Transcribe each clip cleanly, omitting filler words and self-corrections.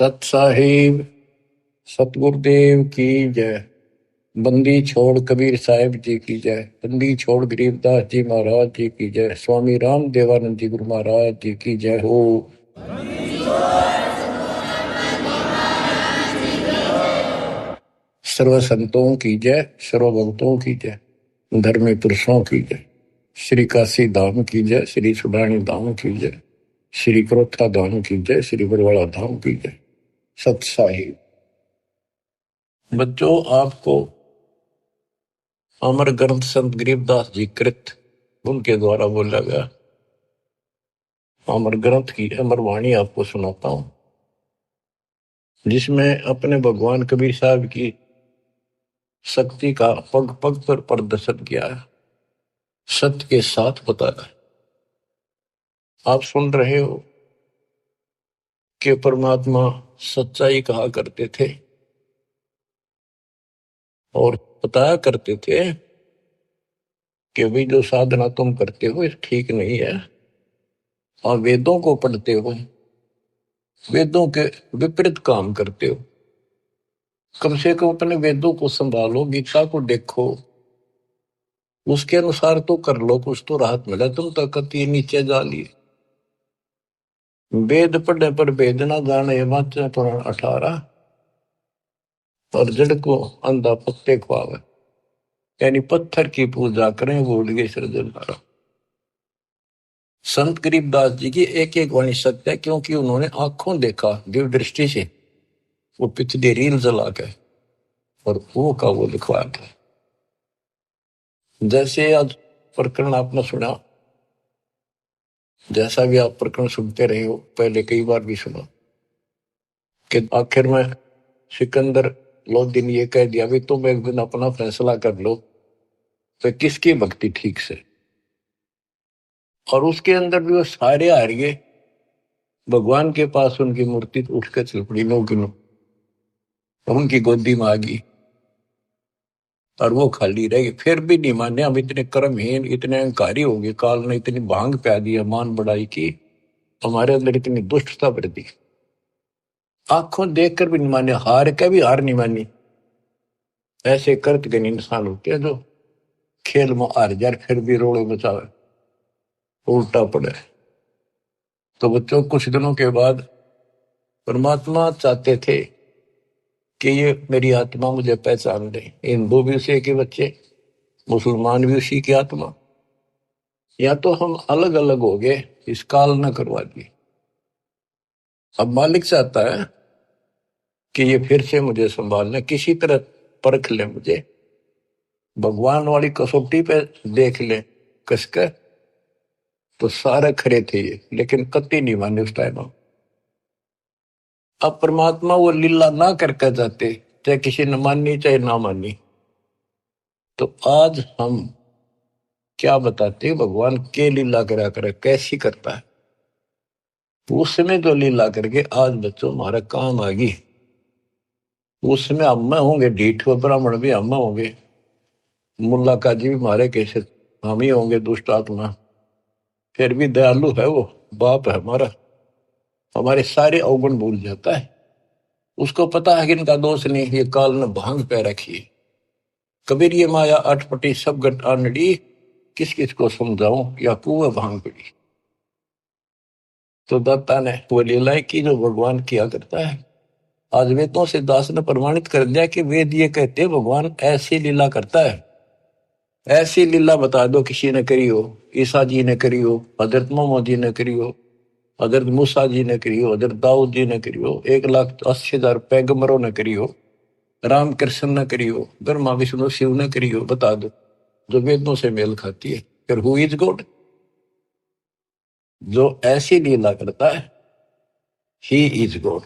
सत साहिब सतगुरुदेव की जय। बंदी छोड़ कबीर साहिब जी की जय। बंदी छोड़ गरीबदास जी महाराज जी की जय। स्वामी राम देवानंद जी गुरु महाराज जी की जय हो। सर्व संतों की जय, सर्व भक्तों की जय, धर्मी पुरुषों की जय। श्री काशी धाम की जय, श्री सुडानी धाम की जय, श्री क्रोथा धाम की जय, श्री बरवाड़ा धाम की जय। सत साहिब बच्चों, आपको अमर ग्रंथ संत गरीबदास जी कृत उनके द्वारा बोला गया अमर ग्रंथ की अमर वाणी आपको सुनाता हूं, जिसमें अपने भगवान कबीर साहब की शक्ति का पग पग पर प्रदर्शन किया है, सत्य के साथ बताया। आप सुन रहे हो कि परमात्मा सच्चाई कहा करते थे और बताया करते थे कि भाई जो साधना तुम करते हो ठीक नहीं है, और वेदों को पढ़ते हो, वेदों के विपरीत काम करते हो। कम से कम अपने वेदों को संभालो, गीता को देखो, उसके अनुसार तो कर लो, कुछ तो राहत मिला। तुम तो कति नीचे जा लिए। वेद पढ़े पर वेद ना जाने, वाचे पुराण 18, और जड़ को अंधा पत्ते खुआवे, यानी पत्थर की पूजा करें भूल गए सृजनहारा। संत गरीबदास जी की एक एक वाणी सत्य है, क्योंकि उन्होंने आंखों देखा दिव्य दृष्टि से, वो पिछले रील जला के और वो का वो लिखवाया था। जैसे आज प्रकरण आपने सुना, जैसा भी आप प्रकरण सुनते रहे हो, पहले कई बार भी सुना कि आखिर में सिकंदर लोधी ने ये कह दिया भी तुम एक दिन अपना फैसला कर लो तो किसकी भक्ति ठीक से। और उसके अंदर भी वो सारे हार गए। भगवान के पास उनकी मूर्ति उठ कर चल पड़ी, नो की नो, उनकी गोदी में आ गई और वो खाली रह गई। फिर भी नहीं माने, हम इतने कर्महीन, इतने अहंकारी हो गए, काल ने इतनी भांग प्या दी, मान बढ़ाई की, हमारे अंदर इतनी दुष्टता भर दी। आंखों देखकर भी नहीं माने, हार के भी हार नहीं मानी। ऐसे कर्त गण इंसान होते हैं जो खेल में हार जाए फिर भी रोड़े बचावे, उल्टा पड़े। तो बच्चों, कुछ दिनों के बाद परमात्मा चाहते थे कि ये मेरी आत्मा मुझे पहचान ले। हिंदू भी उसी के बच्चे, मुसलमान भी उसी की आत्मा, या तो हम अलग अलग हो गए, इस काल न करवा दी। अब मालिक चाहता है कि ये फिर से मुझे संभालने, किसी तरह परख ले मुझे, भगवान वाली कसौटी पे देख ले कसकर। तो सारे खरे थे ये, लेकिन कति नहीं माने उस टाइम। अब परमात्मा वो लीला ना करके जाते, चाहे किसी ने मानी चाहे ना मानी। तो आज हम क्या बताते, भगवान के लीला करा करे, कैसी करता है। उसमें जो लीला करके आज बच्चों हमारा काम आ गई, उसमें हम होंगे ढीठ, ब्राह्मण भी हम होंगे, मुल्ला काजी भी मारे कैसे हम ही होंगे दुष्ट आत्मा। फिर भी दयालु है वो, बाप है हमारा, हमारे सारे अवगुण भूल जाता है। उसको पता है कि इनका दोष नहीं, ये काल ने भांग पे रखी है। कबीर ये माया अटपटी सब गट आनड़ी, किस किस को समझाऊं, या कुएं भांग पड़ी। तो दत्ता ने वो लीलाएं की जो भगवान किया करता है। आज वेदों से दास ने प्रमाणित कर दिया कि वेद ये कहते भगवान ऐसी लीला करता है। ऐसी लीला बता दो किसी ने करी हो, ईसा जी ने करी हो, हजरत मोहम्मद जी ने करी हो, हजरत मूसा जी ने करी हो, हजरत दाऊद जी ने करी हो, 1,80,000 पैगंबरों ने करी हो, राम कृष्ण ने करी हो, ब्रह्मा विष्णु शिव ने करी हो, बता दो जो वेदों से मेल खाती है। फिर हु इज गॉड? जो ऐसी लीला करता है ही इज गॉड।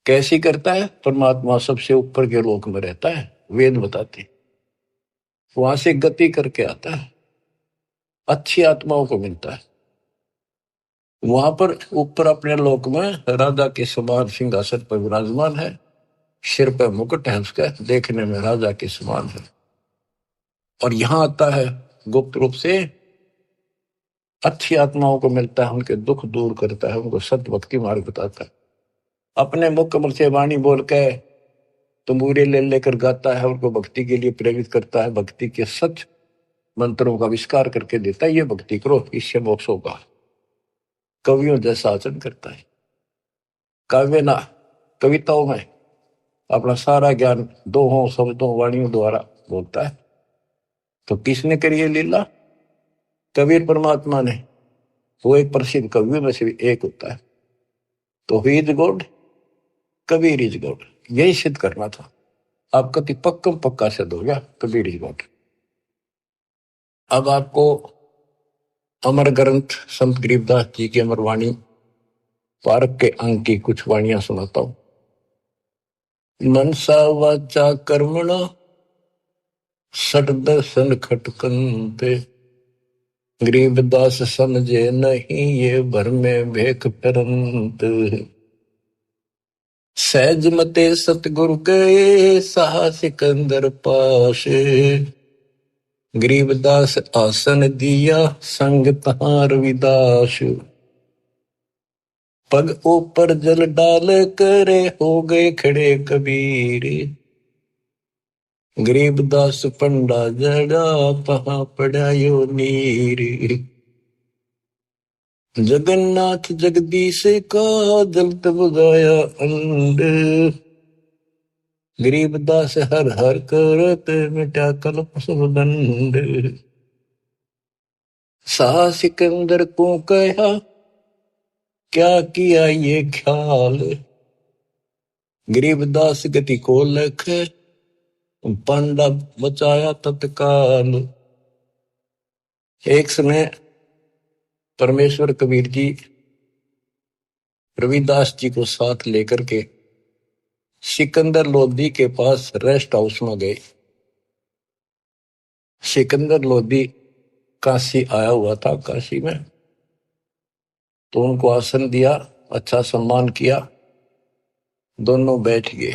कैसी करता है? परमात्मा सबसे ऊपर के लोक में रहता है, वेद बताते, वहां से गति करके आता है, अच्छी आत्माओं को मिलता है। वहां पर ऊपर अपने लोक में राजा के समान सिंहासन पर विराजमान है, सिर पर मुकुट है उसका, देखने में राजा के समान है। और यहां आता है गुप्त रूप से, अच्छी आत्माओं को मिलता है, उनके दुख दूर करता है, उनको सत्य भक्ति मार्ग बताता है। अपने मुख कमल से वाणी बोल के तंबूरे ले लेकर गाता है, उनको भक्ति के लिए प्रेरित करता है, भक्ति के सच मंत्रों का आविष्कार करके देता है। ये भक्ति करो, इससे मोक्ष होगा। कवियों जैसा आचरण करता है। काव्य ना कविताओं में अपना सारा ज्ञान दोहों शब्दों वाणियों द्वारा बोलता है। तो किसने करी ये लीला? कबीर परमात्मा ने। वो एक प्रसिद्ध कवियों में से भी एक होता है। तो he is God, Kabir is God, यही सिद्ध करना था। आपका पक्कम पक्का सिद्ध हो गया, कबीर इज गॉड। अब आपको अमर ग्रंथ संत गरीबदास जी की अमर वाणी पारक के अंग की कुछ वाणियां सुनाता हूं। मनसा वाचा कर्मणा सट दर्शन खटकंते, गरीबदास समझे नहीं ये भर में भेख फिरंत। सहज मते सतगुरु गए सहा सिकंदर पास, गरीबदास आसन दिया संग तहां रविदास। पग ऊपर जल डाल करे हो गए खड़े कबीर, गरीबदास पंडा जड़ा पहा पड़ा यो नीर। जगन्नाथ जगदीश का जलत बुझाया अंड, गरीबदास हर हर करत मिटा कल्प सब दंड। सा सिकंदर को कहा क्या किया ये ख्याल, गरीबदास गति को लख पंडा बचाया तत्काल। एक समय परमेश्वर कबीर जी रविदास जी को साथ लेकर के सिकंदर लोधी के पास रेस्ट हाउस में गए। सिकंदर लोधी काशी आया हुआ था, काशी में। तो उनको आसन दिया, अच्छा सम्मान किया, दोनों बैठ गए।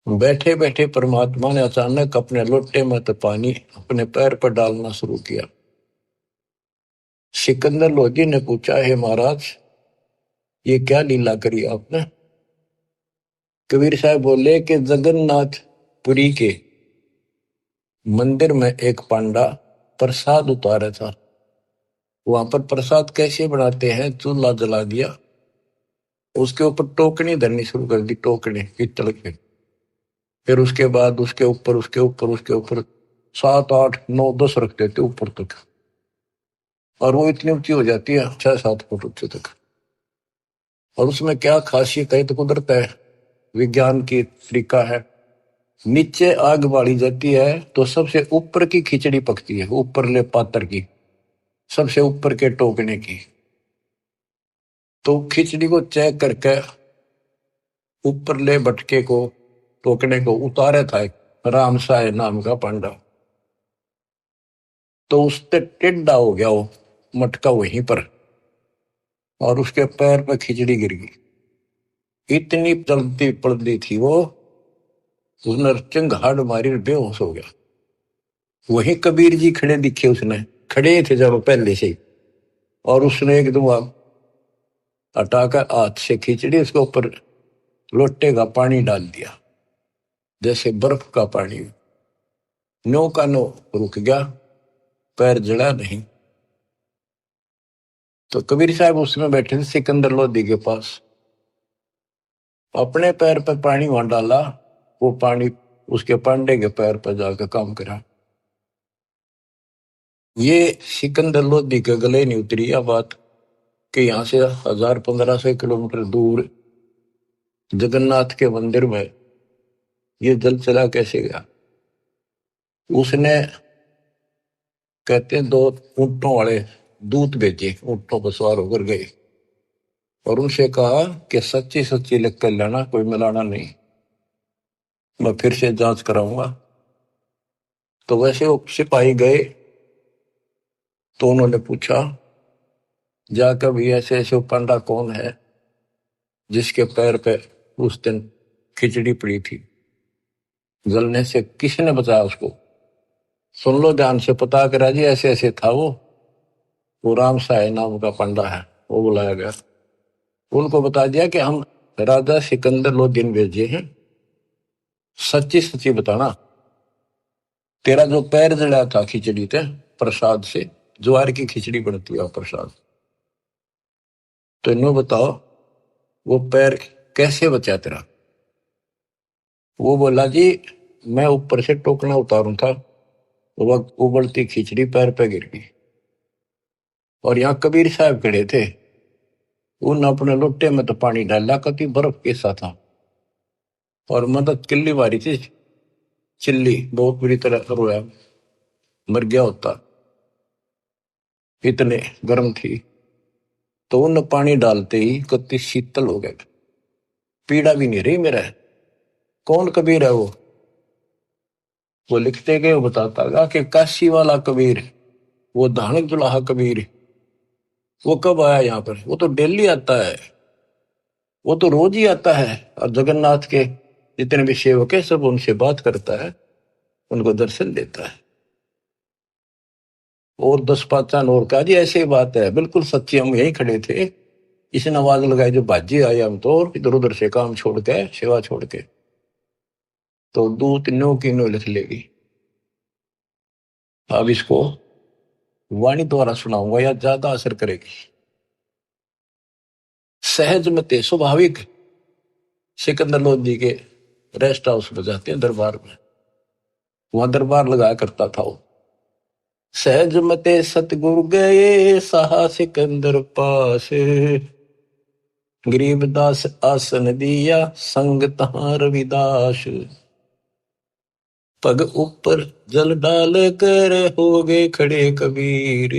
बैठे बैठे परमात्मा ने अचानक अपने लोटे में तो पानी अपने पैर पर डालना शुरू किया। सिकंदर लोधी ने पूछा, हे महाराज ये क्या लीला करी आपने? कबीर साहब बोले कि जगन्नाथपुरी के मंदिर में एक पांडा प्रसाद उतारा था। वहां पर प्रसाद कैसे बनाते हैं, चूल्हा जला दिया, उसके ऊपर टोकनी धरनी शुरू कर दी, टोकनी पीतल के। फिर उसके बाद उसके ऊपर 7 8 9 10 रख देते ऊपर तक, और वो इतनी ऊंची हो जाती है 6 7 फुट ऊंचे तक। और उसमें क्या खासियत है, तो कुदरत है, विज्ञान की तरीका है। नीचे आग बाली जाती है तो सबसे ऊपर की खिचड़ी पकती है, ऊपर ले पात्र की, सबसे ऊपर के टोकने की। तो खिचड़ी को चेक करके ऊपर ले बटके को, टोकने को उतारे था एक राम साय नाम का पांडा। तो उससे टेढ़ा हो गया वो मटका वहीं पर, और उसके पैर पर खिचड़ी गिर गई। इतनी जल्दी पड़ती थी वो, उसने चिंगाड़ मारी, बेहोश हो गया। वही कबीर जी खड़े दिखे, उसने खड़े थे जब पहले से ही, और उसने एकदम हटाकर हाथ से खिचड़ी उसके ऊपर लोटे का पानी डाल दिया, जैसे बर्फ का पानी। नो का नो रुक गया, पैर जड़ा नहीं। तो कबीर साहब उसमें बैठे थे सिकंदर लोधी के पास, अपने पैर पर पानी वहां डाला, वो पानी उसके पांडे के पैर पर जाकर काम करा। ये सिकंदर लोधी के गले नहीं उतरी यह बात कि यहां से 1000-1500 किलोमीटर दूर जगन्नाथ के मंदिर में ये जल चला कैसे गया। उसने कहते हैं 2 ऊंटों वाले दूत भेजे, ऊंटों पर सवार होकर गए और उनसे कहा कि सच्ची सच्ची लिख कर लाना, कोई मिलाना नहीं, मैं फिर से जांच कराऊंगा। तो वैसे वो सिपाही गए, तो उन्होंने पूछा जाकर भी ऐसे ऐसे पंडा कौन है जिसके पैर पे उस दिन खिचड़ी पड़ी थी, जलने से किसने बचाया उसको? सुन लो ध्यान से, पता करा जी ऐसे ऐसे था वो राम साय नाम का पंडा है। वो बुलाया गया, उनको बता दिया कि हम राजा सिकंदर लोदीन भेजे हैं, सच्ची सच्ची बताना, तेरा जो पैर जड़ा था खिचड़ी थे प्रसाद से, ज्वार की खिचड़ी बनती है प्रसाद, तो इन्हों बताओ वो पैर कैसे बचा तेरा। वो बोला जी मैं ऊपर से टोकना उतारू था, वो उबलती खिचड़ी पैर पे गिर गई, और यहाँ कबीर साहब खड़े थे, उन अपने लोटे में तो पानी डाला, कति बर्फ कैसा था, और मदद किल्ली मारी थी, चिल्ली बहुत बुरी तरह रोया, मर गया होता, इतने गर्म थी। तो उन पानी डालते ही कति शीतल हो गए, पीड़ा भी नहीं रही मेरा। कौन कबीर है वो लिखते गए, वो बताता गा कि काशी वाला कबीर, वो धानक जुलाहा कबीर, वो कब आया यहाँ पर, वो तो डेली आता है, वो तो रोज ही आता है, और जगन्नाथ के जितने भी सेवक है सब उनसे बात करता है, उनको दर्शन देता है। और 10 5 और कहा जी ऐसी बात है, बिल्कुल सच्ची, हम यही खड़े थे, इसने आवाज लगाई जो बाजी आए, हम तो इधर उधर से काम छोड़ के सेवा छोड़ के, तो दूत नो की नो लिख लेगी। अब इसको वाणी द्वारा सुनाऊंगा या ज्यादा असर करेगी। सहज मते स्वाभाविक सिकंदर लोधी के रेस्ट हाउस में जाते हैं, दरबार में, वहां दरबार लगाया करता था वो। सहज मते सतगुरु गए साहा सिकंदर पास, गरीबदास आसन दिया संग तहां रविदास, पग ऊपर जल डाल कर हो गए खड़े कबीर,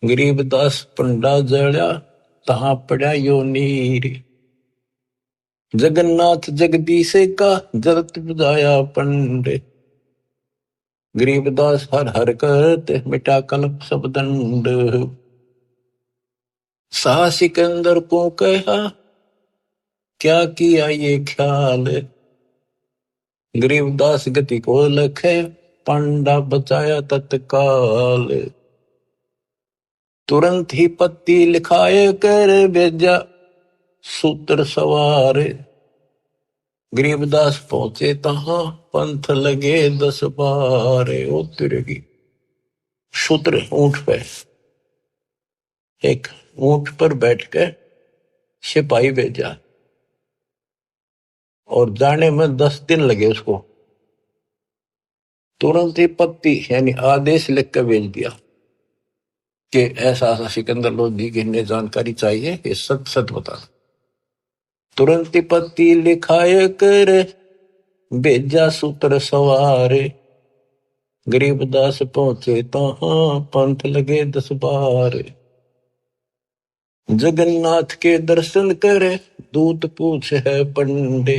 गरीबदास पंडा जड़ा तहां पड़ा यो नीर, जगन्नाथ जगदीश का जलत बुझाया पंडे, गरीबदास हर हर करते मिटा कल्प सब दंड, साह सिकंदर को कहा क्या किया ये ख्याल, गरीबदास गति को लखे पंडा बचाया तत्काल, तुरंत ही पत्ती लिखाए कर भेजा सूत्र सवार, गरीबदास पहुंचे तहां पंथ लगे 10 12, ओ तिरगी सूत्र ऊंट पे, एक ऊंट पर बैठ कर सिपाही भेजा, और जाने में 10 दिन लगे उसको, तुरंत ही पत्ती यानी आदेश लिख कर भेज दिया कि ऐसा ऐसा सिकंदर लोधी की इन्हें जानकारी चाहिए, ये सच सच बता। तुरंत ही पत्ती लिखाए कर भेजा सूत्र सवार, गरीबदास पहुंचे तहां पंथ लगे 10 12, जगन्नाथ के दर्शन करे दूत पूछ है पंडे,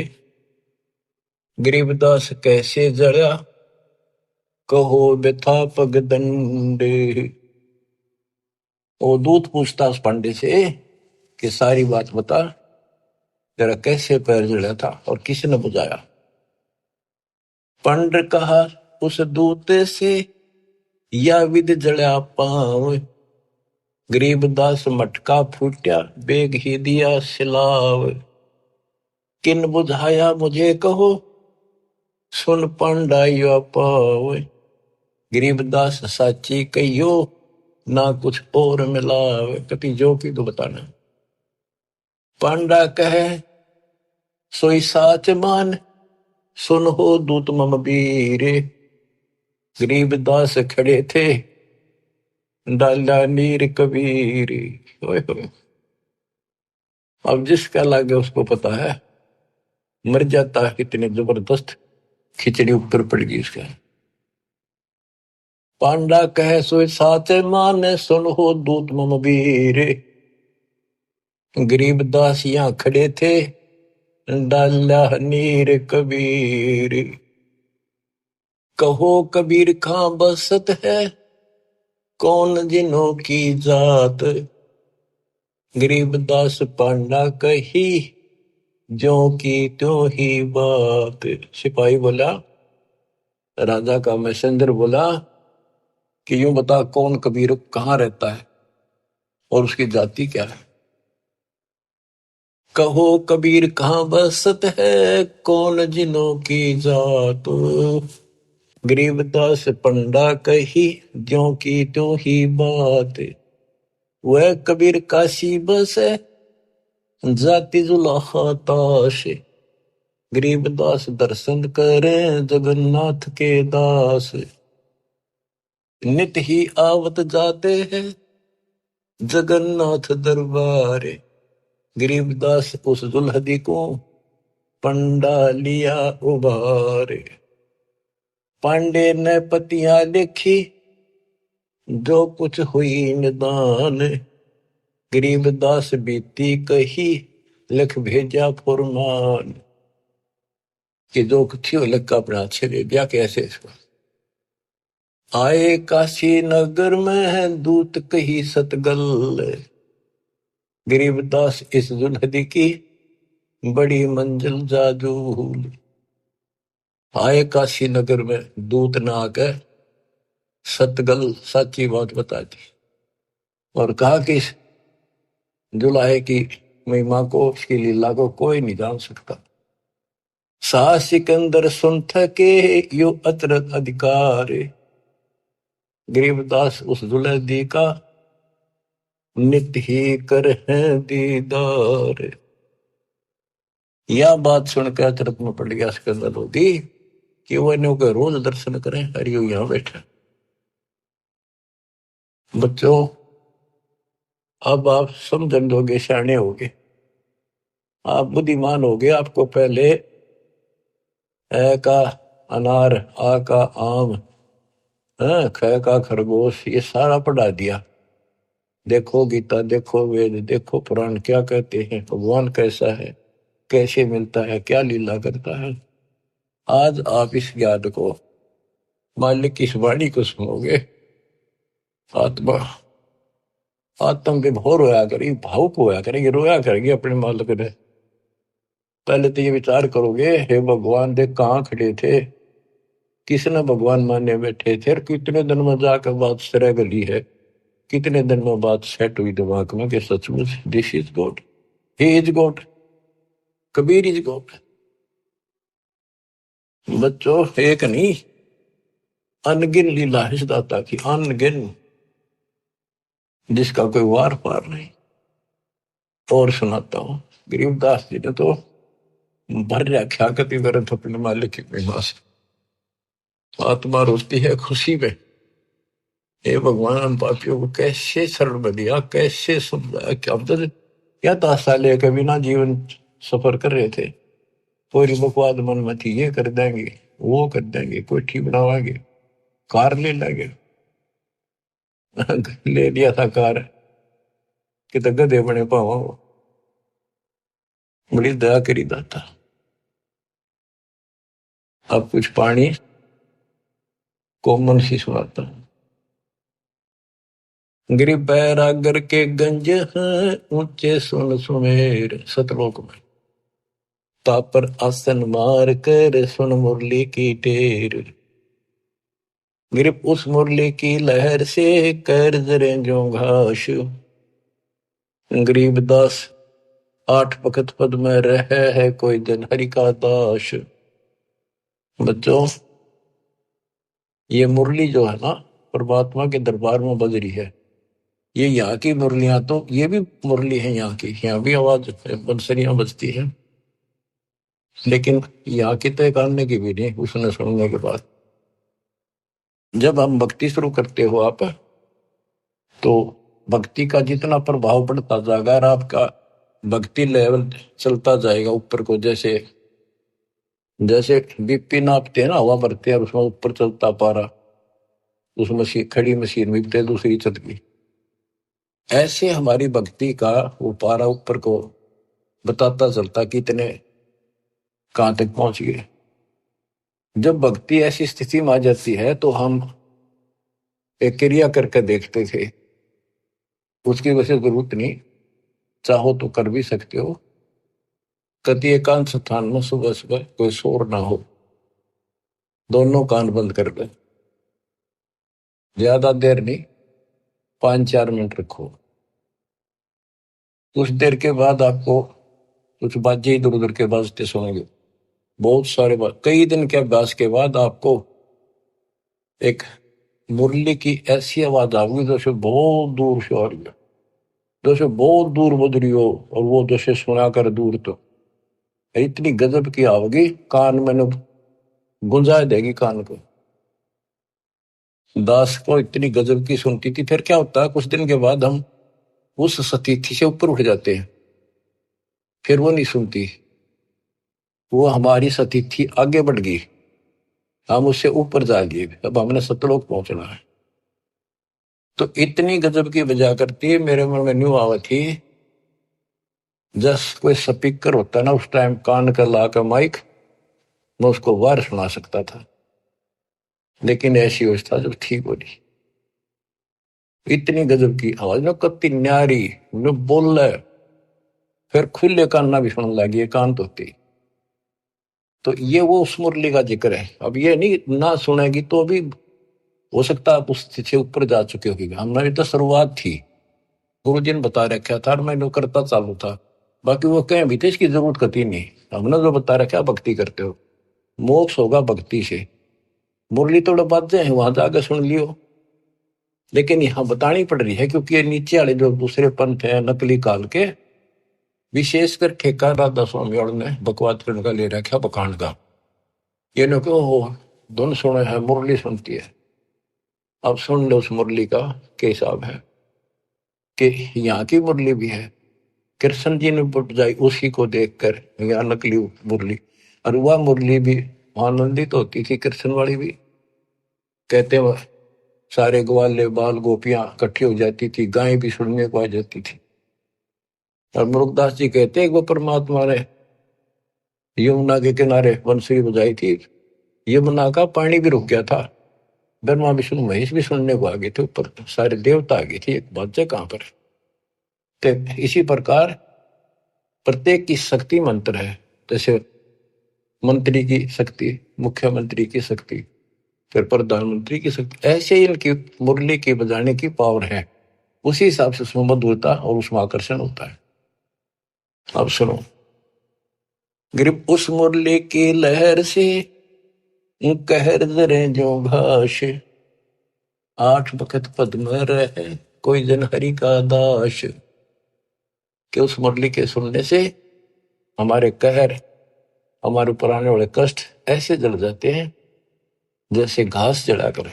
गरीबदास कैसे जड़ा कहो व्यथा पग दंडे। वो दूत पूछता उस पंडे से कि सारी बात बता, तेरा कैसे पैर जड़ा था और किसने बुझाया। पंड कहा उस दूत से या विद जड़ा पांव, गरीबदास मटका फूट्या बेग ही दिया सिलाव, किन बुझाया मुझे कहो सुन पंडाइया पाव, गरीबदास साची कहियो ना कुछ और मिलावे, कति जो की तो बताना। पांडा कहे सोई साच मान सुन हो दूत मम बीरे, गरीबदास खड़े थे डाला नीर कबीर। ओए होए, अब जिसका लागे उसको पता है, मर जाता है कितने जबरदस्त खिचड़ी ऊपर पड़ गई उसका। पांडा कहे सोई साचे मान सुन हो दूत मम बीर, गरीबदास यहाँ खड़े थे डाला नीर कबीर, कहो कबीर खां बसत है कौन जिनों की जात, गरीबदास पांडा कही जो की त्यों ही बात। सिपाही बोला, राजा का मैसेंजर बोला कि यूं बता कौन कबीर कहाँ रहता है और उसकी जाति क्या है। कहो कबीर कहाँ बसत है, कौन जिनों की जात। गरीबदास पंडा कही, ज्यों की त्यों ही बात। वह कबीर काशी बसे, जाति जुलाहा ताश। गरीबदास दर्शन करें, जगन्नाथ के दास। नित ही आवत जाते हैं, जगन्नाथ दरबार। गरीबदास उस दुल्हदी को, पंडा लिया उबार। पांडे ने पतियां लिखी, जो कुछ हुई निदान। गरीबदास बीती कही, लिख भेजा फुरमान। कि जो कुछ हो लिख अपना अच्छे दे दिया। कैसे इसको आए काशी नगर में, दूत कही सतगल। गरीबदास इस दुल्हदी की, बड़ी मंजिल जाजूल। आए काशी नगर में, दूत ना आकर सतगल सच्ची बात बता दी और कहा कि इस जुलाहे की महिमा को, उसकी लीला को कोई नहीं जान सकता। सा सिकंदर सुन थके, यो अतरत अधिकार। गरीबदास उस दुल्हदी का, नित ही कर है दीदार। यह बात सुनकर अतरत में पड़ गया सिकंदर लोधी कि वो इन्हों के रोज दर्शन करें। हरियो यहां बैठा। बच्चों अब आप समझन दोगे, सियाने होगे, आप बुद्धिमान होगे। आपको पहले ए का अनार, आ का आम, ख का खरगोश, ये सारा पढ़ा दिया। देखो गीता, देखो वेद, देखो पुराण क्या कहते हैं, भगवान कैसा है, कैसे मिलता है, क्या लीला करता है। आज आप इस ज्ञान को, मालिक की इस वाणी को सुनोगे, आत्मा आत्म विभोर होया करेगी, भावुक होया करेगी, रोया करेगी अपने मालिक ने। पहले तो ये विचार करोगे, हे भगवान देख कहाँ खड़े थे, किसने भगवान माने बैठे थे, और कितने दिन में जाकर बात सरे गली है, कितने दिन में बात सेट हुई दिमाग में कि सचमुच this is God, he is God, Kabir is God. बच्चों एक नहीं, अनगिन लीला है इस दाता की, अनगिन, जिसका कोई वार पार नहीं। और सुनाता हूं, गरीबदास जी ने तो भर रखा कति वरत अपने मालिक की महिमा से। आत्मा रोती है खुशी में, हे भगवान हम पापियों को कैसे शरण में दिया, कैसे समझाया। क्या क्या ताशा लेकर बिना जीवन सफर कर रहे थे, पूरी बकवाद मन में थी, ये कर देंगे, वो कर देंगे, कोठी बनावाएंगे, कार ले लेंगे। ले लिया था कार कि तो गधे बने पावा। बड़ी दया करी दाता। अब कुछ पानी कोमल सी सुनाता हूं। गिरिप बैरागर के गंज हैं, ऊंचे सुन सुमेर, सतलोक में तापर आसन मार कर, सुन मुरली की टेर। गिरिप उस मुरली की लहर से, कर जरे जो घास। गरीबदास आठ पखत पद में रहे है, कोई दिन हरि का दास। बच्चों ये मुरली जो है ना, परमात्मा के दरबार में बज रही है। ये यहाँ की मुरलियां, तो ये भी मुरली है यहाँ की, यहाँ भी आवाज बंसरियां बजती है, लेकिन यहाँ की तय करने की भी नहीं। उसने सुनने के बाद जब हम भक्ति शुरू करते हो आप, तो भक्ति का जितना प्रभाव पड़ता जाएगा और आपका भक्ति लेवल चलता जाएगा ऊपर को। जैसे जैसे बीपी नापते हैं ना, हवा भरते हैं, उसमें ऊपर चलता पारा, उस मशीन, खड़ी मशीन में दूसरी चल गई। ऐसे हमारी भक्ति का वो पारा ऊपर को बताता चलता कितने कहां तक पहुंच गए। जब भक्ति ऐसी स्थिति में आ जाती है, तो हम एक क्रिया करके देखते थे, उसकी वैसे जरूरत नहीं, चाहो तो कर भी सकते हो। कति एकांत स्थान में सुबह सुबह कोई शोर ना हो, दोनों कान बंद कर ले, ज्यादा देर नहीं, 5-4 मिनट रखो। कुछ देर के बाद आपको कुछ बाजे इधर उधर के बाजते सुनेंगे, बहुत सारे कई दिन के अभ्यास के बाद आपको एक मुरली की ऐसी आवाज आऊगी जैसे बहुत दूर से आ रही है, जैसे बहुत दूर बज रही हो, और वो जैसे सुना कर दूर तो इतनी गजब की आओगी, कान में गुंजा देगी कान को। दास को इतनी गजब की सुनती थी। फिर क्या होता है, कुछ दिन के बाद हम उस सतीथि से ऊपर उठ जाते हैं, फिर वो नहीं सुनती, वो हमारी सतीथि आगे बढ़ गई, हम उससे ऊपर जा गए, अब हमने सतलोक पहुंचना है। तो इतनी गजब की बजा करती है, मेरे मन में न्यू आवा थी, जस कोई स्पीकर होता ना उस टाइम कान का ला कर माइक, मैं उसको वार सुना सकता था, लेकिन ऐसी अवस्था जब ठीक हो रही, इतनी गजब की आवाज ना, कत्ती न्यारी जो बोल रहा है, फिर खुले कान ना भी सुनने लगी, कान तो होती। तो ये वो उस मुरली का जिक्र है। अब ये नहीं ना सुनेगी तो भी हो सकता है आप उस से ऊपर जा चुके होगी, हमारी तो शुरुआत थी, गुरु जी ने बता रखा था, मैं करता चालू था, बाकी वो कहें भी थे इसकी जरूरत कती नहीं, हमने जो बता रखा भक्ति करते हो, मोक्ष होगा भक्ति से। मुरली थोड़ा बातें हैं वहां जाकर सुन लियो, लेकिन यहाँ बतानी पड़ रही है क्योंकि ये नीचे वाले जो दूसरे पंथ है नकली काल के, विशेषकर ठेका राधा स्वामी और ने बकवाद करने का ले रखा बखान का, ये न क्यों धुन सुने है मुरली सुनती है। अब सुन लो उस मुरली का क्या हिसाब है, कि यहाँ की मुरली भी है, कृष्ण जी ने बजाई उसी को देखकर, यहाँ नकली मुरली, और वह मुरली भी आनंदित होती थी, कृष्ण वाली भी, कहते वह सारे ग्वाले बाल गोपियां इकट्ठी हो जाती थी, गाय भी सुनने को आ जाती थी। और मुरुगदास जी कहते हैं वो परमात्मा ने यमुना के किनारे बंसुरी बजाई थी, यमुना का पानी भी रुक गया था, ब्रह्मा विष्णु महेश भी सुनने को आ गए थे, ऊपर सारे देवता आ गए थे, एक बात है कहां पर। तो इसी प्रकार प्रत्येक की शक्ति मंत्र है, जैसे मंत्री की शक्ति, मुख्यमंत्री की शक्ति, फिर प्रधानमंत्री की शक्ति, ऐसे ही इनकी मुरली की बजाने की पावर है, उसी हिसाब से उसमें मधुरता और उसमें आकर्षण होता है। अब सुनो, गिर उस मुरली की लहर से कहर जरे जो घास, आठ बखत पद्म रहे कोई जन हरि का दास। कि उस मुरली के सुनने से हमारे कहर, हमारे ऊपर आने वाले कष्ट ऐसे जल जाते हैं जैसे घास जला कर।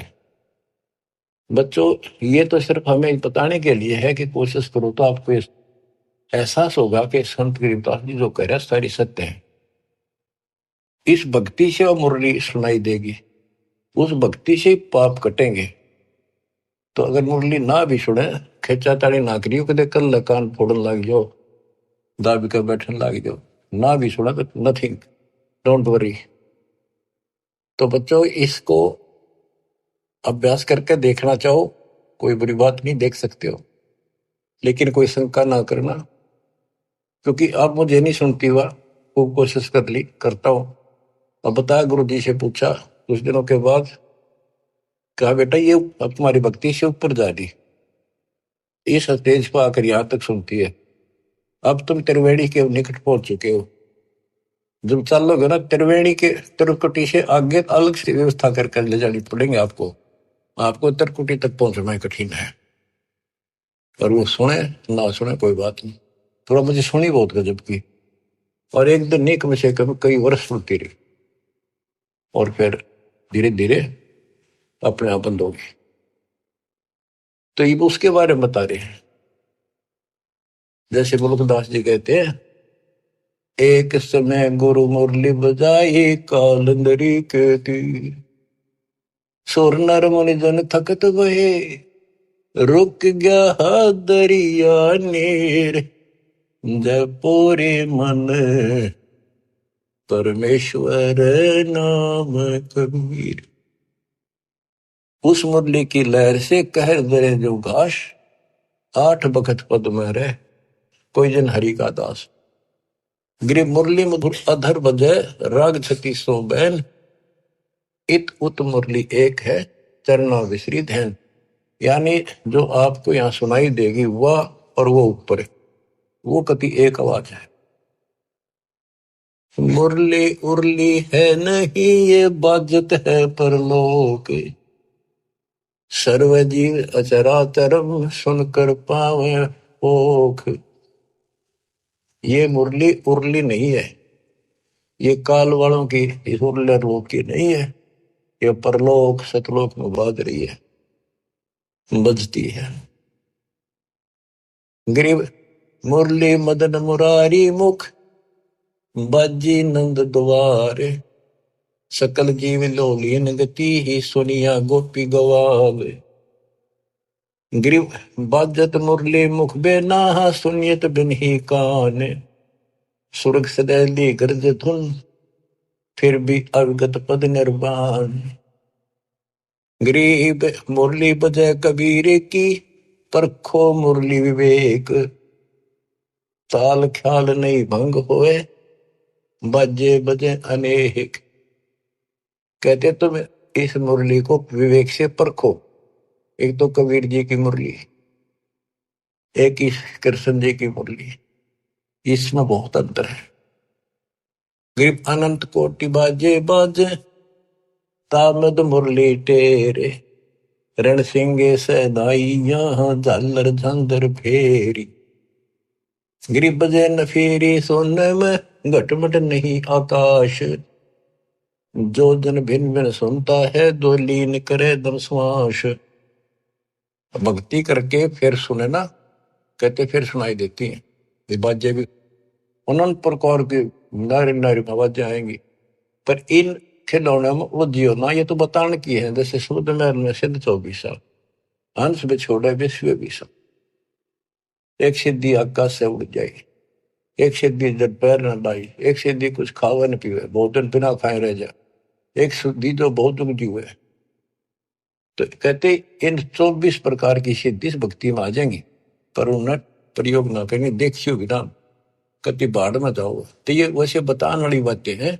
बच्चों, ये तो सिर्फ हमें बताने के लिए है कि कोशिश करो तो आपको एहसास होगा कि संत गरीबदास जी जो कह रहे हैं सारी सत्य है। इस भक्ति से वो मुरली सुनाई देगी, उस भक्ति से पाप कटेंगे। तो अगर मुरली ना भी सुने, खेचा ताड़ी ना करियो, कदे कल कान फोड़न लग जाओ, दाबी कर बैठने लग जाओ, ना भी सुना तो नथिंग, डोंट वरी। तो बच्चों, इसको अभ्यास करके देखना चाहो, कोई बुरी बात नहीं, देख सकते हो, लेकिन कोई शंका ना करना, क्योंकि अब मुझे नहीं सुनती हुआ, खूब कोशिश कर ली, करता हूं। अब बताया, गुरु जी से पूछा कुछ दिनों के बाद, कहा बेटा ये अब तुम्हारी भक्ति से ऊपर जा रही, इस स्टेज पर आकर यहां तक सुनती है, अब तुम त्रिवेणी के निकट पहुंच चुके हो, जब चलोगे ना त्रिवेणी के त्रिकुटी से आगे अलग से व्यवस्था करके ले जानी पड़ेंगे आपको, आपको त्रिकुटी तक पहुंचना कठिन है। और वो सुने ना सुने कोई बात नहीं, थोड़ा मुझे सुनी बहुत गजब की, और एक दिन नहीं कम से कम कई वर्ष सुनती रही, और फिर धीरे धीरे अपने आप बंद होगी। तो ये उसके बारे में बता रहे हैं, जैसे मुल्कदास जी कहते हैं, एक समय गुरु मुरली बजाई कालंदरी के तीर, सुर नर मुनि जन थकत भये, रुक गया दरिया नीर, जय पूरे मन परमेश्वर नाम कबीर। उस मुरली की लहर से कहर दरे जो घास, आठ बखत पद में रहे कोई जन हरि का दास। गिर मुरली मधुर अधर बजे राग छती सो बैन, इत उत मुरली एक है चरना विसरित है। यानी जो आपको यहाँ सुनाई देगी वह और वो ऊपर, वो कति एक आवाज है। मुरली उरली है नहीं ये बाजत है परलोक, सर्वजीव अचराचरम सुनकर पावे ओख। ये मुरली उरली नहीं है, ये काल वालों की इस उरले लोक की नहीं है, ये परलोक सतलोक में बाज रही है, बजती है। ग्रीव मुरली मदन मुरारी मुख, बाजी नंद द्वारे, सकल जीव लोलियन गति ही सुनिया गोपी गवावे। ग्रीव बाजत मुरली मुख बेना सुनियत बिन ही कान, सुरग सदैली गर्ज धुन फिर भी अवगत पद निर्वाण। गरीब मुरली बजय कबीर की, परखो मुरली विवेक, ताल ख्याल नहीं भंग होए, बाजे बजे अनेक। कहते तुम इस मुरली को विवेक से परखो। एक तो कबीर जी की मुरली, एक ही कृष्ण जी की मुरली, इसमें बहुत अंतर है। गरीब अनंत कोटि बाजे बाजे, तामद मुरली टेरे, रण सिंगे सदाई यहाँ झालर झांझर फेरी। गिरिब बजे न फेरी सोने में घटमट नहीं आकाश, जो जन भिन्न भिन्न सुनता है दो लीन करे दम श्वास। भक्ति करके फिर सुने ना, कहते फिर सुनाई देती हैं ये बाजें भी, अनंत प्रकार की नारी नारी आवाजें आएंगी। पर इन खिलौने में उलझियो ना, ये तो बताने की है। जैसे शुद्ध महल में सिद्ध 24 हंस में छोड़े विश्व भी सब, एक सिद्धि आकाश से उड़ जाए, एक सिद्धि जब पैर न लाई, एक सिद्धि कुछ खावे न पीवे, बहुत दिन बिना खाए रह जाए, एक सिद्धि जो बहुत ऊंची हुए। तो कहते इन 24 प्रकार की सिद्धि इस भक्ति में आ जाएंगी, पर उन्हें प्रयोग ना करेंगे, देखियो भी ना, कति बाढ़ में जाओ। तो ये वैसे बताने वाली बातें हैं,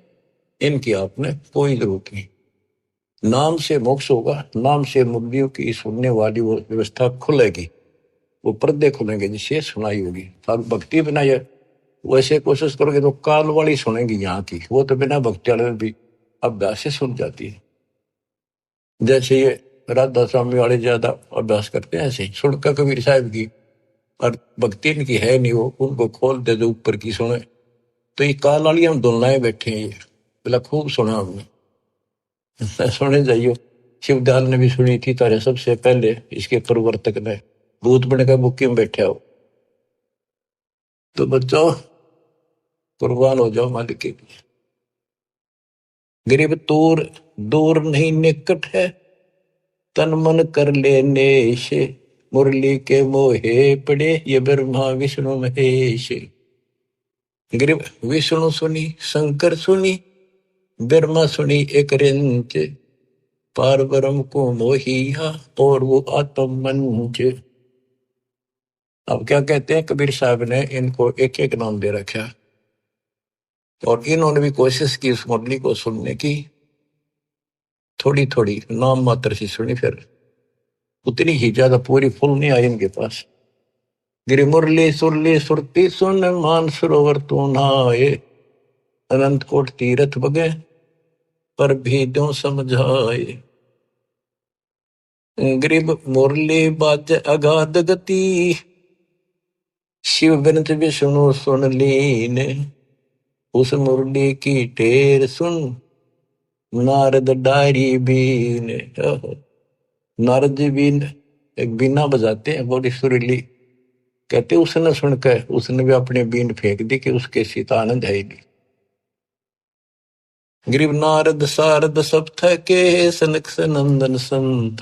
इनकी आपने कोई जरूरत नहीं। नाम से मोक्ष होगा, नाम से मुक्तियों की सुनने वाली वो व्यवस्था खुलेगी, वो पर्दे खुलेंगे जिससे सुनाई होगी। और भक्ति बिना ये वैसे कोशिश करोगे तो काल वाली सुनेगी यहाँ की, वो तो बिना भक्ति वाले भी अभ्यास से सुन जाती है। जैसे ये राधा स्वामी वाले ज्यादा अभ्यास करते हैं, ऐसे ही सुनकर कबीर साहब की, और भक्ति इनकी है नहीं, वो उनको खोल दे जो ऊपर की सुने। तो ये काल वाली हम दुलनाए बैठे हैं, ये बोला खूब सुना हमने। सुने जाइयो, शिवदयाल ने भी सुनी थी तारे सबसे पहले, इसके प्रवर्तक ने, भूत बन का बुक्की में बैठे हो। तो बच्चों कुर्बान हो जाओ मालिक के लिए। गरीब दूर दूर नहीं निकट है, तन मन कर ले नेश, मुरली के मोहे पड़े ये ब्रह्मा विष्णु महेश। गरीब विष्णु सुनी, शंकर सुनी, ब्रह्मा सुनी एक रिंच, पार ब्रह्म को मोहिया और वो आत्म मंच। अब क्या कहते हैं कबीर साहब ने इनको एक एक नाम दे रखा, और इन्होंने भी कोशिश की उस मुरली को सुनने की, थोड़ी थोड़ी नाम मात्र से सुनी, फिर उतनी ही ज्यादा पूरी फुल नहीं आई इनके पास। गिरी मुरली सुरली सुरती सुन, मान सरोवर तू नहाए, अनंत कोट तीरथ बगे पर भी दो समझाए। गरीब मुरली बाज अगाध गति, शिव बिनत विष्णु सुन लीन, उस मुरली की टेर सुन नारद डारी बीन। नारद जी बीन एक बीना बजाते हैं बड़ी सुरीली, कहते उसने सुनकर उसने भी अपने बीन फेंक दी कि उसके सीता आनंद है नहीं। गरीब नारद सारद सब थके, सनक सनंदन संत,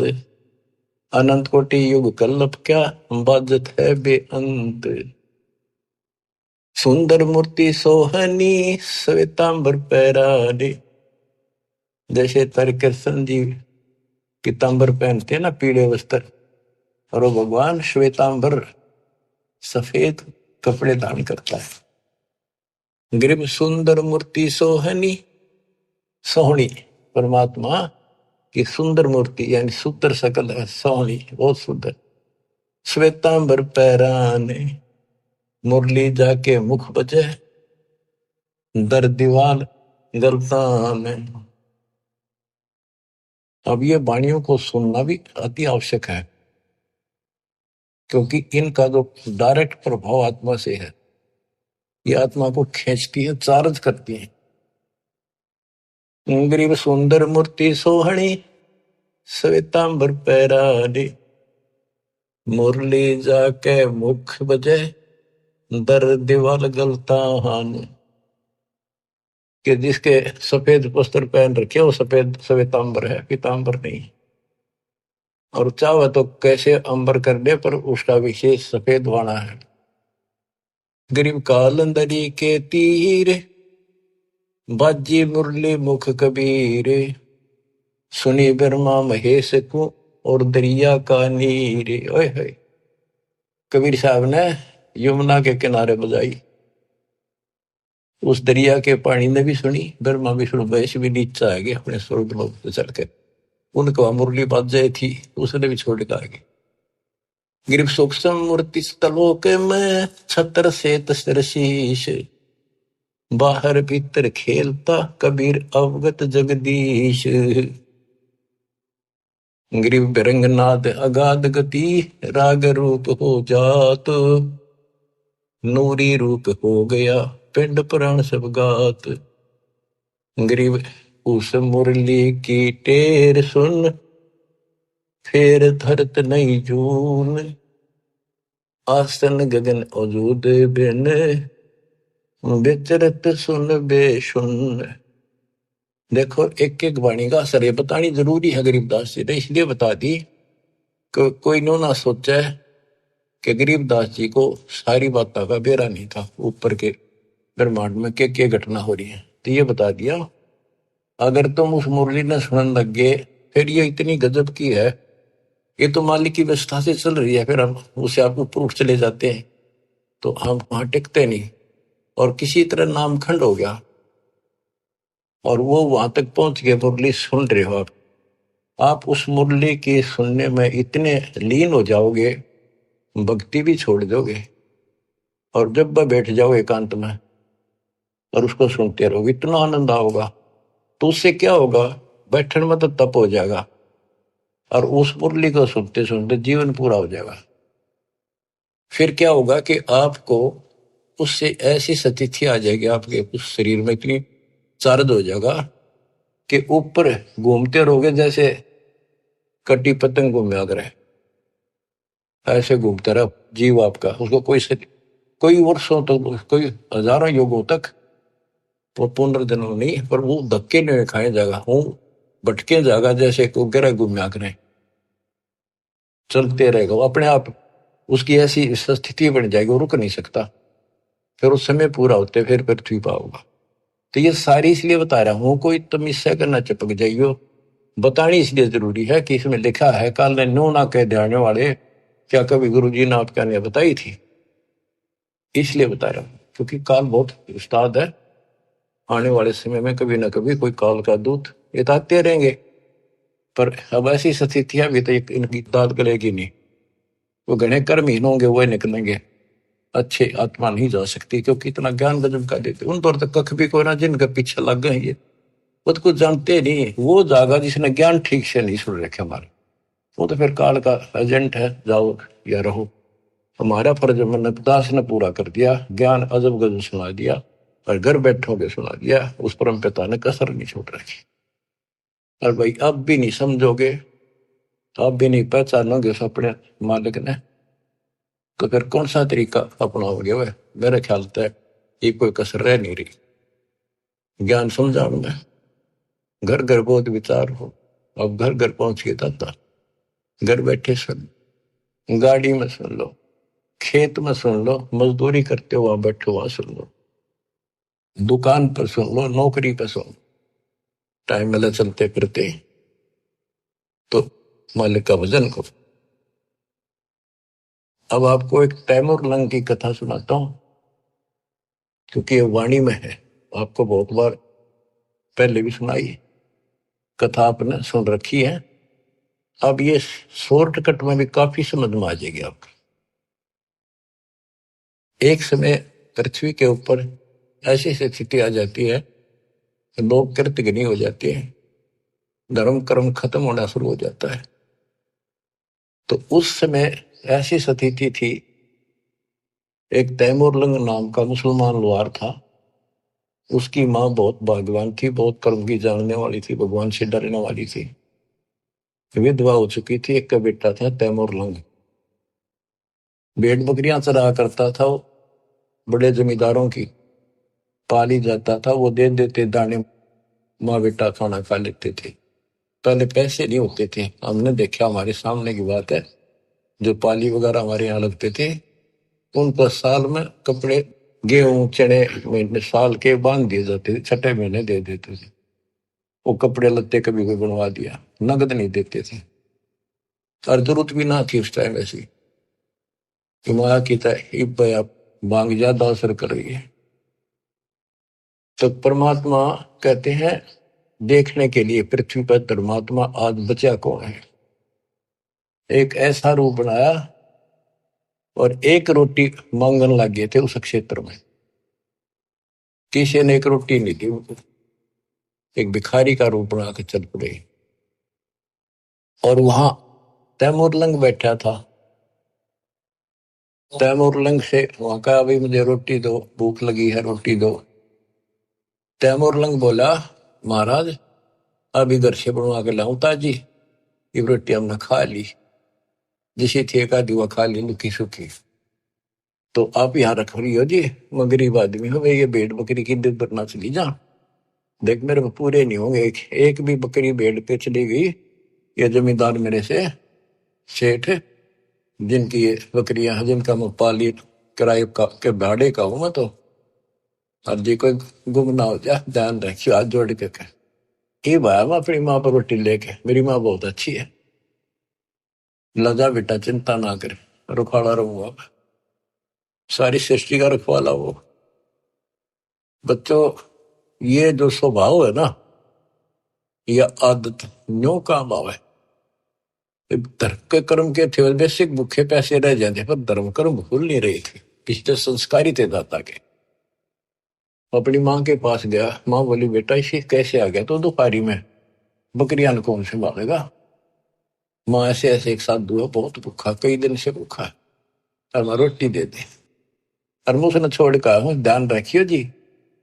अनंत कोटि युग कल्लप क्या बाजत है बेअंत। सुंदर मूर्ति सोहनी, श्वेतांबर पैरारे, जैसे कृष्ण जी पीतांबर पहनते हैं ना, पीले वस्त्र, और वो भगवान श्वेतांबर सफेद कपड़े धारण करता है। गरीब सुंदर मूर्ति सोहनी, सोहनी परमात्मा की सुंदर मूर्ति, यानी सुंदर सकल है, सोहनी बहुत सुंदर। श्वेतांबर पैराने, मुरली जाके मुख बजे, दर दीवार गलता में। अब ये वाणियों को सुनना भी अति आवश्यक है, क्योंकि इनका जो डायरेक्ट प्रभाव आत्मा से है, ये आत्मा को खींचती है, चार्ज करती है। गरीब सुंदर मूर्ति सोहणी, श्वेतांबर पैराडे, मुरली जाके मुख बजे, दर दीवार गलता हान। कि जिसके सफेद वस्त्र पहन रखे वो सफेद श्वेतांबर है, पीतांबर नहीं। और चाहे तो कैसे अंबर कर दे, पर उसका विशेष सफेद वाणा है। गरीब कालंदरी के तीर, बाजी मुरली मुख कबीर, सुनी ब्रह्मा महेश को, और दरिया का नीर। ओए होए, कबीर साहब ने यमुना के किनारे बजाई, उस दरिया के पानी ने भी सुनी, ब्रह्मा विष्णु महेश भी नीचे आ गए अपने स्वर्ग लोक से चढ़कर। उनको मुरली बाजे थी, उसने भी छोड़ के आ गए। गिरिव सूक्ष्म मूर्ति तलोक में, छत्र से तस्तर शीश, बाहर भीतर खेलता कबीर अवगत जगदीश। गिरिव बिरंगनाद अगाध गति, राग रूप हो जात, नूरी रूप हो गया पिंड पुराण सब गात। गिरिव उस मुरली की टेर सुन, फेर धरत नहीं जून, आसन गगन अजूद बिन, विचरत सुन बेसुन। देखो एक एक वाणी का असर बतानी जरूरी है गरीबदास जी ने, इसलिए बता दी कि कोई नो ना सोचा है कि गरीबदास जी को सारी बातों का बेरा नहीं था, ऊपर के ब्रह्मांड में क्या घटना हो रही है। तो ये बता दिया, अगर तुम उस मुरली ने सुनने लग गए, फिर ये इतनी गजब की है, ये तो मालिक की व्यवस्था से चल रही है, फिर हम उसे आप ऊपर उठ चले जाते हैं तो हम वहां टिकते नहीं, और किसी तरह नामखंड हो गया, और वो वहां तक पहुंच गए, मुरली सुन रहे हो आप उस मुरली के सुनने में इतने लीन हो जाओगे, भक्ति भी छोड़ दोगे, और जब वह बैठ जाओ एकांत में और उसको सुनते रहोगे, इतना आनंद आओगा। तो उससे क्या होगा, बैठने में तो तप हो जाएगा, और उस मुरली को सुनते सुनते जीवन पूरा हो जाएगा। फिर क्या होगा कि आपको उससे ऐसी स्थिति आ जाएगी, आपके उस शरीर में इतनी चार्ज हो जाएगा कि ऊपर घूमते रहोगे, जैसे कटी पतंग घूमे अगर ऐसे घूमता रहा जीव आपका, उसको कोई वर्षों तक, कोई हजारों युगों तक वो पुनर्जन्म नहीं, पर वो धक्के नहीं खाए जाएगा, हूं भटके जाएगा, जैसे को गिरा घूमया करें, चलते रहेगा वो अपने आप। उसकी ऐसी स्थिति बन जाएगी, वो रुक नहीं सकता, फिर उस समय पूरा होते फिर पृथ्वी पर होगा। तो ये सारी इसलिए बता रहा हूं, कोई तुम इससे करना चिपक जाइयो, बतानी इसलिए जरूरी है कि इसमें लिखा है, काल ने नो ना कह जाने वाले, क्या कभी गुरु जी ने आपका ने बताई थी, इसलिए बता रहा हूं, क्योंकि काल बहुत उस्ताद है। आने वाले समय में कभी ना कभी कोई काल का दूत बताते रहेंगे, पर अब ऐसी स्थितियां भी तो इनकी दाद गलेगी नहीं, वो घने कर्महीन होंगे, वो निकलेंगे, अच्छे आत्मा नहीं जा सकती, क्योंकि इतना ज्ञान गजब का देते उन पर तो कख भी कोई ना, जिनके पीछे लग गए ये वो तो कुछ जानते नहीं, वो जागा जिसने ज्ञान ठीक से नहीं सुन रखे हमारे, वो तो फिर काल का एजेंट है, जाओ या रहो। हमारा फर्ज मैंने दास ने पूरा कर दिया, ज्ञान अजब गजब सुना दिया, और घर बैठोगे सुना दिया, उस परम पिता ने कसर नहीं छोड़ रखी। और भाई अब भी नहीं समझोगे, अब भी नहीं पहचानोगे उस अपने मालिक ने, तो फिर कौन सा तरीका अपनाओगे वह, मेरे ख्याल तक ये कोई कसर रह नहीं रही। ज्ञान समझाओ में घर घर बहुत विचार हो, अब घर घर पहुंच के दाता, घर बैठे सुन, गाड़ी में सुन लो, खेत में सुन लो, मजदूरी करते हो वहां बैठे वहां सुन लो, दुकान पर सुन लो, नौकरी पर सुन, टाइम मिला चलते फिरते, तो मालिक का भजन करो। अब आपको एक तैमूर लंग की कथा सुनाता हूं, क्योंकि ये वाणी में है, आपको बहुत बार पहले भी सुनाई है, कथा आपने सुन रखी है। अब ये शॉर्टकट में भी काफी समझ में आ जाएगी आपको। एक समय पृथ्वी के ऊपर ऐसी स्थिति आ जाती है, लोग कृतघ्नी हो जाते हैं, धर्म कर्म खत्म होना शुरू हो जाता है। तो उस समय ऐसी स्थिति थी, एक तैमूर लंग नाम का मुसलमान लोहार था, उसकी माँ बहुत भाग्यवान थी, बहुत कर्म की जानने वाली थी, भगवान से डरने वाली थी, विधवा हो चुकी थी, एक का बेटा था तैमूर लंग, भेड़ बकरियां चरा करता था, वो बड़े जमींदारों की पाली जाता था, वो दे देते दाने, माँ बेटा खाना खा लेते थे। पहले पैसे नहीं होते थे, हमने देखा, हमारे सामने की बात है, जो पाली वगैरह हमारे यहाँ लगते थे, उन पर साल में कपड़े, गेहूं चने महीने साल के बांध दिए जाते थे, छठे महीने दे देते थे। वो कपड़े लत्ते कभी कोई बनवा दिया, नगद नहीं देते थे। और जरूरत भी ना थी उस टाइम ऐसी, हिमाया की तय आप मांग ज्यादा असर कर रही है। तो परमात्मा कहते हैं, देखने के लिए पृथ्वी पर परमात्मा आज बचा कौन है। एक ऐसा रूप बनाया और एक रोटी मांगने लग गए थे उस क्षेत्र में, किसी ने एक रोटी नहीं दी, एक भिखारी का रूप बना के चल पड़े। और वहां तैमूरलंग बैठा था, तैमूरलंग से वहां कहा, भाई मुझे रोटी दो, भूख लगी है, रोटी दो। तैमूरलंग बोला, महाराज अभी घर से बनवा के लाऊं ताजी, ये रोटी हमने खा ली, जिसे थे का दिवा खा ली लुकी सुखी, तो आप यहाँ रख रही हो जी, मैं गरीब आदमी हूँ, ये भेड़ बकरी की दूध बरना चली जा, देख मेरे पूरे नहीं होंगे, एक भी बकरी भेड़ पे चली गई, ये जमींदार मेरे से सेठ, जिनकी ये बकरियां हैं, जिनका मैं पाली किराए का के भाड़े का हूं मैं, तो हर जी कोई गुम ना हो जाए, ध्यान रखियो, हाथ जोड़ के कह ये भाया, मैं अपनी माँ पर रोटी लेके, मेरी माँ बहुत अच्छी है, लजा बेटा चिंता ना कर, रुखाड़ा रहूंगा मैं, सारी सृष्टि का रखवाला वो। बच्चों, ये जो स्वभाव है ना, यह आदत न्यो काम आवे। धर्म के कर्म के थे बेसिक भूखे पैसे रह जाते, पर धर्म कर्म भूल नहीं रहे थे, पिछले संस्कारी थे दाता के। अपनी माँ के पास गया, माँ बोली बेटा इसे कैसे आ गया, तो दोपहरी में बकरियां कौन संभालेगा। माँ ऐसे ऐसे एक साथ दुआ, बहुत भूखा, कई दिन से भूखा है, और माँ रोटी दे दे। और मैं उसने छोड़ कर, ध्यान रखियो जी,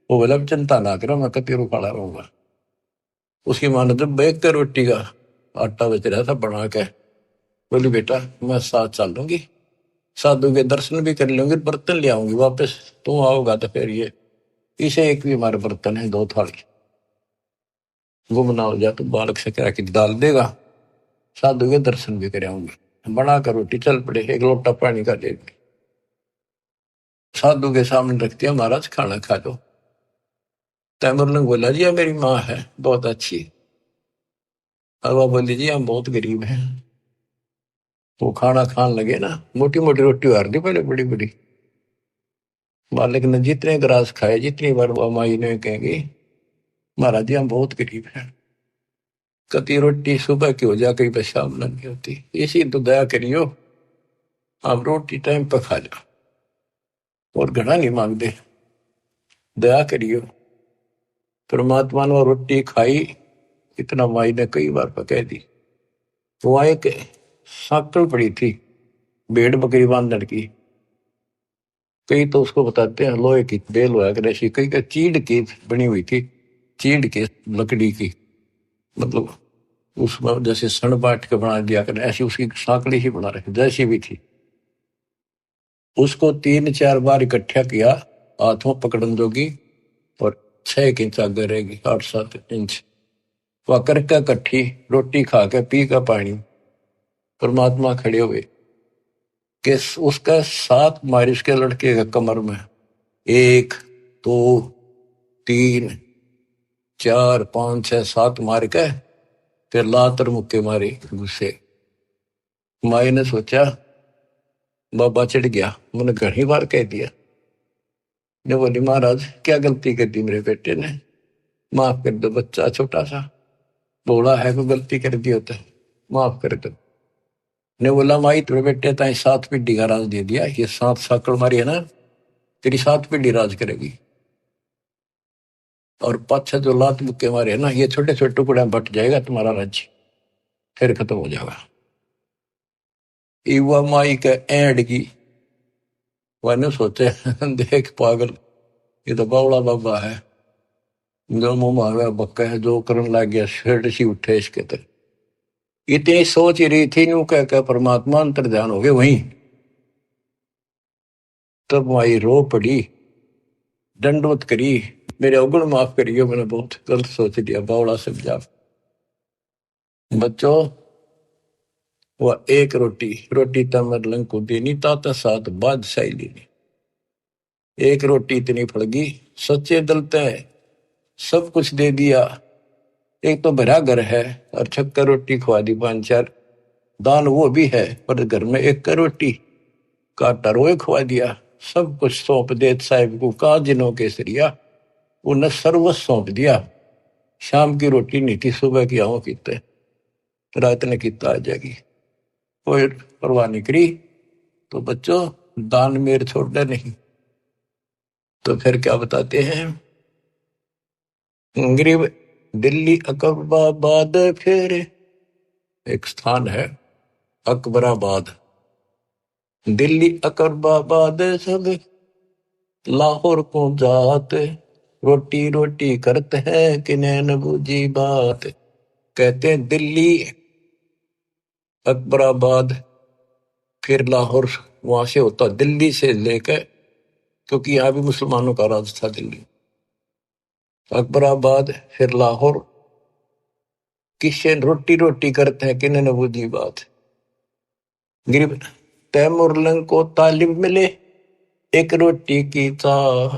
वो बोला चिंता ना करो, मैं कतीरू खड़ा रहूंगा। उसकी माँ ने जब बैग के रोटी का आटा बेच रहा था बना के, बोली बेटा मैं साथ चल लूंगी, साधु के दर्शन भी कर लूंगी, बर्तन ले आऊंगी वापस, तुम आओगा तो फिर ये इसे एक भी हमारे बर्तन है, 2 थाली, गुम ना हो जाए तो बालक से कह के डाल देगा, साधु के दर्शन भी कर आऊंगी। बना कर रोटी चल पड़े, एक लोटा पानी का दे, साधु के सामने रख दिया, महाराज खाना खा लो। तैमूरलंग बोला जी मेरी माँ है बहुत अच्छी, और वह बोली जी हम बहुत गरीब हैं। वो खाना खान लगे ना, मोटी मोटी रोटी उतार दी पहले, बड़ी बड़ी, मालिक ने जितने ग्रास खाए, जितनी बार वो माई ने कहेंगे महाराज जी हम बहुत गरीब हैं, कति रोटी सुबह की हो जा, कई पर शाम नहीं होती, इसी तो दया करियो, आप रोटी टाइम पर खा जाओ, और घना नहीं मांगते, दया करियो। परमात्मा ने रोटी खाई, इतना माई ने कई बार पकह दी। वहां एक साकल पड़ी थी भेड़ बकरी बांधने की, कई तो उसको बताते हैं लोहे की बेल हुआ करे, कई का चीड़ की बनी हुई थी, चीड़ की लकड़ी की, मतलब उसमें जैसे सन बांट के बना दिया करे, ऐसी उसकी साकड़ी ही बना रखी जैसी भी थी। उसको 3-4 बार इकट्ठा किया, हाथों पकड़न जोगी, और 6 इंच आगे रहेगी, 8-7 इंच, वह करके इकट्ठी रोटी खा के पी का पानी, परमात्मा खड़े हुए कि उसका 7 मारी उसके लड़के के कमर में, 1 2 3 4 5 6 7 मार के फिर लातर मुक्के मारे गुस्से। माई ने सोचा बाबा चिढ़ गया, मैंने घनी बार कह दिया, ने बोली महाराज क्या गलती कर दी मेरे बेटे ने, माफ कर दो, बच्चा छोटा सा बोला है, कोई गलती कर दी होता है, माफ कर दो। ने बोला माई तेरे बेटे ताई 7 पीढ़ी का राज दे दिया, ये 7 साकड़ मारी है ना, तेरी 7 पीढ़ी राज करेगी। और पाछा जो लात मुक्के मारे ना, ये छोटे छोटे टुकड़े में बट जाएगा तुम्हारा राज्य, फिर खत्म हो जाएगा। युवा माई के एंड की वह सोचे देख पागल, ये तो बावड़ा बाबा है, जो मुंह मांगा बक्का है, जो करने लग गया शेड सी उठे इसके तक। इतनी सोच ही रही थी यूं कह परमात्मा अंतर ध्यान हो गए वहीं। तब माई रो पड़ी, दंडवत करी, मेरे अवगुण माफ करियो, मैंने बहुत गलत सोच लिया, बावड़ा समझा। बच्चों वह एक रोटी तमर लंग को देनी, ताता साथ बादशाही लेनी। एक रोटी इतनी फड़गी, सच्चे दिल तय सब कुछ दे दिया। एक तो भरा घर है और छक्कर रोटी खवा दी, 5-4 दान वो भी है, पर घर में एक रोटी का टरोए खवा दिया। सब कुछ सौंप दे साहिब को, का जिनों के सरिया उन्हें सर्वस्व सौंप दिया। शाम की रोटी नहीं थी, सुबह की आओ कीते, रात ने किता आ जाएगी, कोई परवाह नहीं करी। तो बच्चों दान मेर छोड़ना नहीं। तो फिर क्या बताते हैं, गरीब दिल्ली अकबराबाद, फिर एक स्थान है अकबराबाद, दिल्ली अकबराबाद सब लाहौर को जात, रोटी रोटी करते हैं कि नैन बूझी बात। कहते हैं दिल्ली अकबराबाद फिर लाहौर, वहां से होता दिल्ली से लेकर, क्योंकि यहाँ भी मुसलमानों का राज था दिल्ली, अकबराबाद फिर लाहौर, किससे रोटी रोटी करते हैं कि नैन बूझी बात। गरीब तैमुरलंग को तालीम मिले एक रोटी की चाह,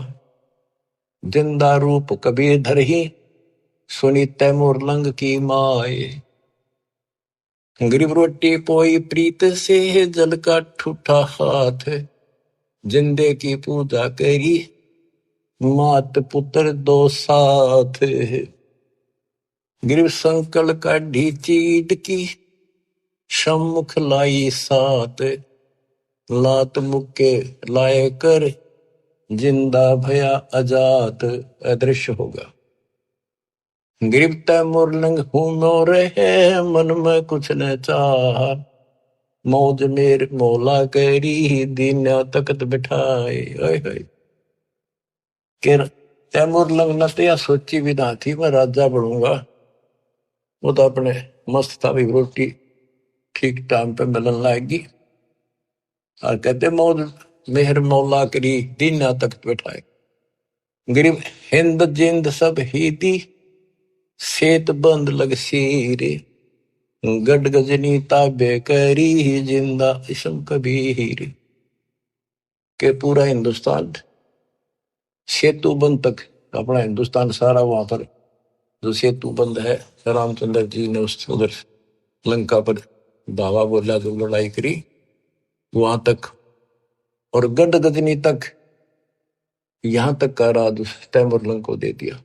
जिंदा रूप कबीर धर ही सुनी तैमुरलंग की माए। गरीब रोटी पोई प्रीत से जल का ठूठा हाथ, जिंदे की पूजा करी मात पुत्र दो साथ। गरीब संकल का ढी चीट की सम्मुख लाई सात, लात मुक्के लाए कर जिंदा भया अजात, अदृश्य होगा। गरीब तैमुरलंग हूं मोरे है, मन में कुछ न चाह, मौज मेर मौला करी दीना तकत बिठाए। तैमुरलंग न तो सोची भी ना थी मैं राजा बनूंगा, वो तो अपने मस्त था भी, रोटी ठीक टाइम पे मिलन लाएगी। और कहते मौज मेहर मौला करी दीना तकत बिठाए। गरीब हिंद जिंद सब ही दी, सेत बंद लग सीरे, गड गजनी ताबे करी जिंदा इसम कबीर। के पूरा हिंदुस्तान सेतु बंद तक, अपना हिंदुस्तान सारा वहां पर जो सेतु बंद है, रामचंद्र जी ने उस उधर लंका पर धावा बोला, जो लड़ाई करी वहां तक, और गड गजनी तक, यहां तक का राज तैमुरलंग को दे दिया।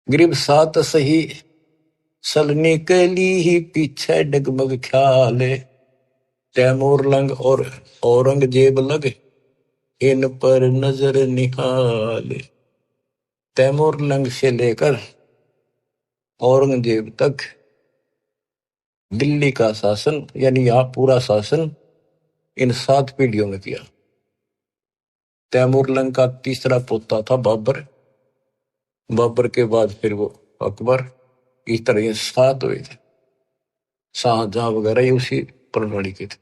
गरीब सात सही सलनी के लिए पीछे डगमग ख्याल, तैमुरलंग और औरंगजेब लग इन पर नजर निहाल। तैमुरलंग से लेकर औरंगजेब तक दिल्ली का शासन, यानी यहां पूरा शासन इन 7 पीढ़ियों में किया। तैमुरलंग का तीसरा पोता था बाबर, बाबर के बाद फिर वो अकबर, इस तरह ये 7 हुए थे। शाहजहां वगैरह ये उसी प्रणाली के थे।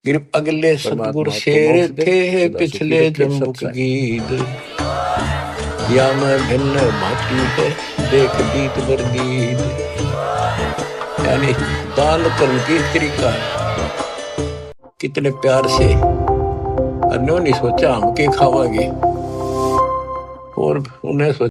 गिरप अगले सतगुर शेर थे पिछले जम्बुक गीत, या मैं भिन्न भाटी है देख दीत बरदीद। यानी दान करने की तरीका है, कितने प्यार से, अन्यों नहीं सोचा हम के खावांगे, और उन्हें सोचा